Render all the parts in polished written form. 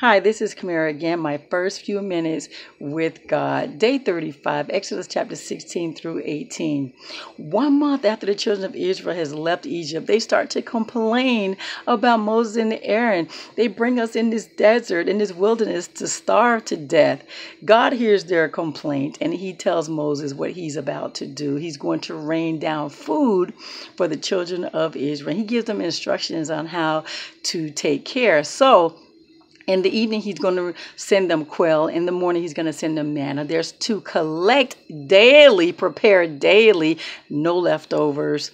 Hi, this is Kamera again. My first few minutes with God. Day 35, Exodus chapter 16 through 18. 1 month after the children of Israel has left Egypt, they start to complain about Moses and Aaron. They bring us in this desert, in this wilderness, to starve to death. God hears their complaint and he tells Moses what he's about to do. He's going to rain down food for the children of Israel. He gives them instructions on how to take care. So, in the evening, he's going to send them quail. In the morning, he's going to send them manna. There's to collect daily, prepare daily, no leftovers.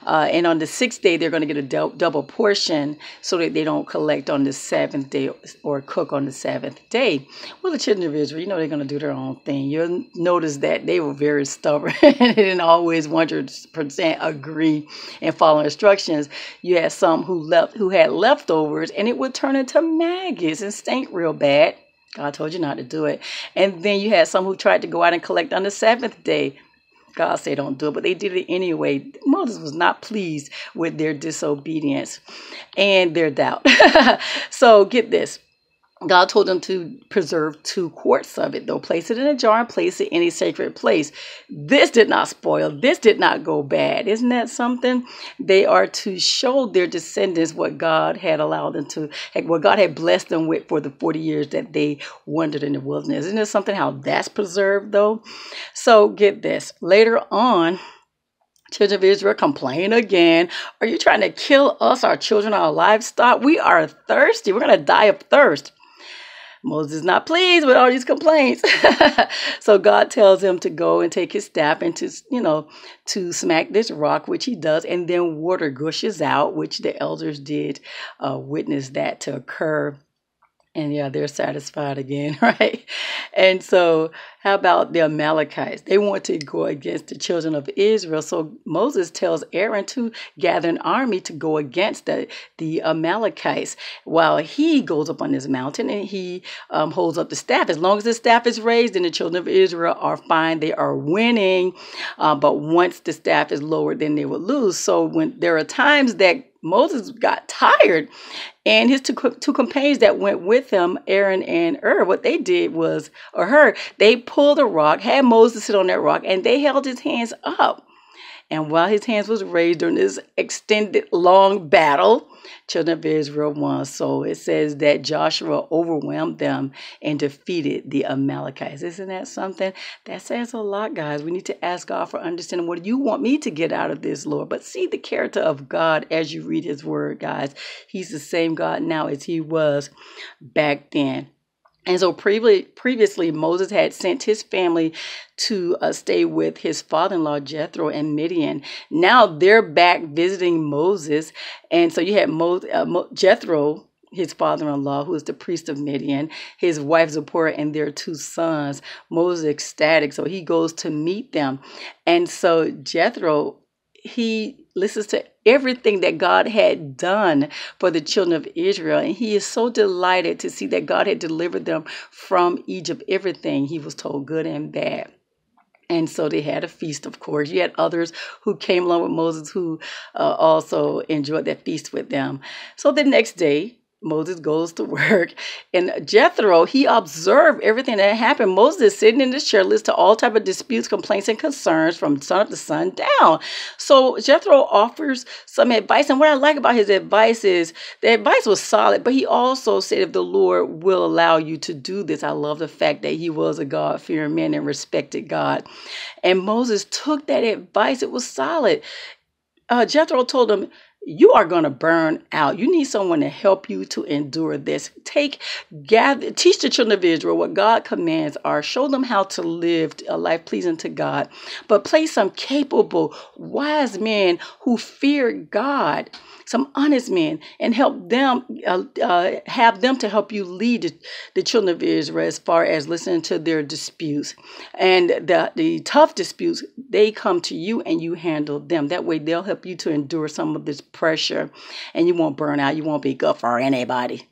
And on the 6th day, they're going to get a double portion so that they don't collect on the 7th day or cook on the 7th day. Well, the children of Israel, they're going to do their own thing. You'll notice that they were very stubborn and they didn't always 100% agree and follow instructions. You had some who had leftovers, and it would turn into maggots and stink real bad. God told you not to do it. And then you had some who tried to go out and collect on the 7th day. God said don't do it, but they did it anyway. Moses was not pleased with their disobedience and their doubt. So get this. God told them to preserve 2 quarts of it. They'll place it in a jar and place it in a sacred place. This did not spoil. This did not go bad. Isn't that something? They are to show their descendants what God had allowed them to, what God had blessed them with for the 40 years that they wandered in the wilderness. Isn't it something how that's preserved though? So get this. Later on, children of Israel complain again. Are you trying to kill us, our children, our livestock? We are thirsty. We're going to die of thirst. Moses is not pleased with all these complaints. So God tells him to go and take his staff and to smack this rock, which he does. And then water gushes out, which the elders did witness that to occur. And yeah, they're satisfied again, right? And so how about the Amalekites? They want to go against the children of Israel. So Moses tells Aaron to gather an army to go against the Amalekites while he goes up on this mountain and he holds up the staff. As long as the staff is raised, then the children of Israel are fine. They are winning. But once the staff is lowered, then they will lose. So when there are times that Moses got tired, and his two companions that went with him, Aaron and what they did was, they pulled a rock, had Moses sit on that rock, and they held his hands up. And while his hands was raised during this extended long battle, children of Israel won. So it says that Joshua overwhelmed them and defeated the Amalekites. Isn't that something? That says a lot, guys. We need to ask God for understanding. What do you want me to get out of this, Lord? But see the character of God as you read his word, guys. He's the same God now as he was back then. And so previously, Moses had sent his family to stay with his father-in-law, Jethro, in Midian. Now they're back visiting Moses. And so you had Jethro, his father-in-law, who is the priest of Midian, his wife Zipporah, and their 2 sons. Moses ecstatic, so he goes to meet them. And so Jethro, he listens to everything that God had done for the children of Israel. And he is so delighted to see that God had delivered them from Egypt, everything he was told, good and bad. And so they had a feast, of course. You had others who came along with Moses who also enjoyed that feast with them. So the next day, Moses goes to work, and Jethro, he observed everything that happened. Moses is sitting in this chair, listening to all type of disputes, complaints, and concerns from sun up to sundown. So Jethro offers some advice, and what I like about his advice is the advice was solid, but he also said, if the Lord will allow you to do this. I love the fact that he was a God-fearing man and respected God. And Moses took that advice. It was solid. Jethro told him, you are going to burn out. You need someone to help you to endure this. Teach the children of Israel what God commands are. Show them how to live a life pleasing to God. But place some capable, wise men who fear God, some honest men, and help them, have them to help you lead the children of Israel as far as listening to their disputes. And the tough disputes, they come to you and you handle them. That way they'll help you to endure some of this pressure and you won't burn out. You won't be good for anybody.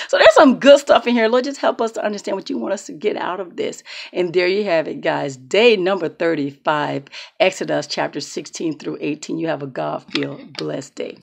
So there's some good stuff in here. Lord, just help us to understand what you want us to get out of this. And there you have it, guys. Day number 35, Exodus chapter 16 through 18. You have a God-filled, blessed day.